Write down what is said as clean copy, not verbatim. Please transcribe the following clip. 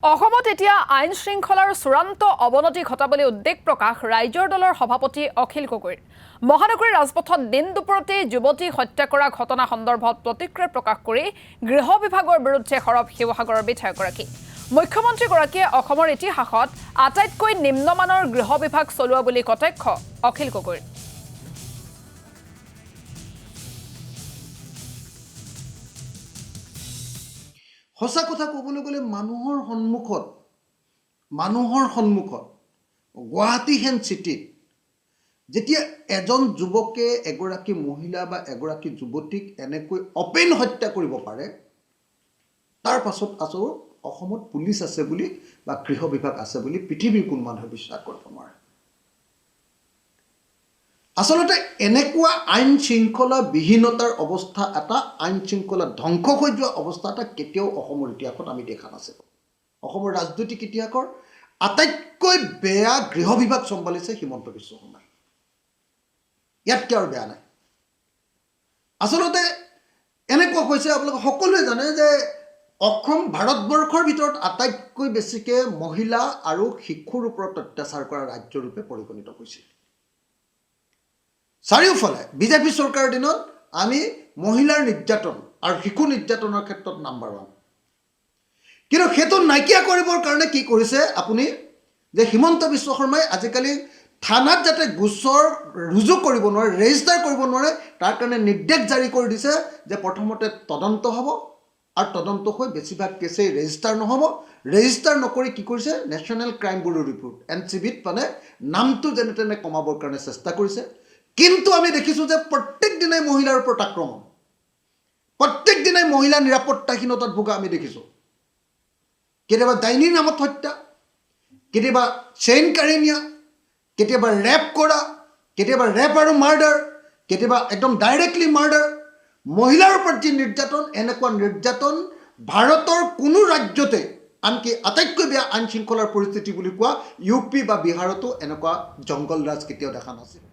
অসমত এতিয়া আইন শৃংখলাৰ চূড়ান্ত অৱনতি ঘটাবলৈ উদ্বেগ প্ৰকাশ ৰাইজৰ দলৰ সভাপতি অখিল গগৈৰ। মহানগৰীৰ ৰাজপথত দিন দুপৰতেই যুৱতীক হত্যা কৰা ঘটনা সন্দৰ্ভত প্ৰতিক্ৰিয়া প্ৰকাশ কৰি গৃহ বিভাগৰ বিৰুদ্ধে সৰব শিৱসাগৰৰ বিধায়কগৰাকী। মুখ্যমন্ত্ৰীগৰাকীয়ে অসমৰ ইতিহাসত আটাইতকৈ নিম্নমানৰ গৃহ বিভাগ চলোৱা বুলি কটাক্ষ অখিল গগৈৰ। সঁচা কথা ক'বলৈ গ'লে মানুহৰ সন্মুখত গুৱাহাটীহেন চিটিত যেতিয়া এজন যুৱকে এগৰাকী মহিলা বা এগৰাকী যুৱতীক এনেকৈ অপেন হত্যা কৰিব পাৰে, তাৰ পাছত অসমত পুলিচ আছে বুলি বা গৃহ বিভাগ আছে বুলি পৃথিৱীৰ কোনো মানুহে বিশ্বাস কৰিব নোৱাৰে। আচলতে এনেকুৱা আইন শৃংখলা বিহীনতাৰ অৱস্থা এটা, আইন শৃংখলা ধ্বংস হৈ যোৱা অৱস্থা এটা কেতিয়াও অসমৰ ইতিহাসত আমি দেখা নাছিলোঁ। অসমৰ ৰাজনৈতিক ইতিহাসৰ আটাইতকৈ বেয়া গৃহ বিভাগ চম্ভালিছে হিমন্ত বিশ্ব শৰ্মাই। ইয়াতকৈ আৰু বেয়া নাই। আচলতে এনেকুৱা হৈছে, আপোনালোকে সকলোৱে জানে যে অসম ভাৰতবৰ্ষৰ ভিতৰত আটাইতকৈ বেছিকৈ মহিলা আৰু শিশুৰ ওপৰত অত্যাচাৰ কৰা ৰাজ্যৰূপে পৰিগণিত হৈছিল। চাৰিওফালে বিজেপি চৰকাৰৰ দিনত আমি মহিলাৰ নিৰ্যাতন আৰু শিশু নিৰ্যাতনৰ ক্ষেত্ৰত নাম্বাৰ 1। কিন্তু সেইটো নাইকিয়া কৰিবৰ কাৰণে কি কৰিছে আপুনি, যে হিমন্ত বিশ্ব শৰ্মাই আজিকালি থানাত যাতে গোচৰ ৰুজু কৰিব নোৱাৰে, ৰেজিষ্টাৰ কৰিব নোৱাৰে, তাৰ কাৰণে নিৰ্দেশ জাৰি কৰি দিছে যে প্ৰথমতে তদন্ত হ'ব আৰু তদন্ত হৈ বেছিভাগ কেছেই ৰেজিষ্টাৰ নহ'ব। ৰেজিষ্টাৰ নকৰি কি কৰিছে, নেশ্যনেল ক্ৰাইম ব্যুৰ ৰিপৰ্ট NCBত মানে নামটো যেনে তেনে কমাবৰ কাৰণে চেষ্টা কৰিছে। কিন্তু আমি দেখিছোঁ যে প্ৰত্যেক দিনাই মহিলাৰ ওপৰত আক্ৰমণ, প্ৰত্যেক দিনাই মহিলা নিৰাপত্তাহীনতাত ভোগা আমি দেখিছোঁ। কেতিয়াবা ডাইনীৰ নামত হত্যা, কেতিয়াবা চেইন কাঢ়ি নিয়া, কেতিয়াবা ৰেপ কৰা, কেতিয়াবা ৰেপ আৰু মাৰ্ডাৰ, কেতিয়াবা একদম ডাইৰেক্টলি মাৰ্ডাৰ। মহিলাৰ ওপৰত যি নিৰ্যাতন, এনেকুৱা নিৰ্যাতন ভাৰতৰ কোনো ৰাজ্যতে, আনকি আটাইতকৈ বেয়া আইন শৃংখলাৰ পৰিস্থিতি বুলি কোৱা UP বা বিহাৰতো এনেকুৱা জংগল ৰাজ কেতিয়াও দেখা নাছিল।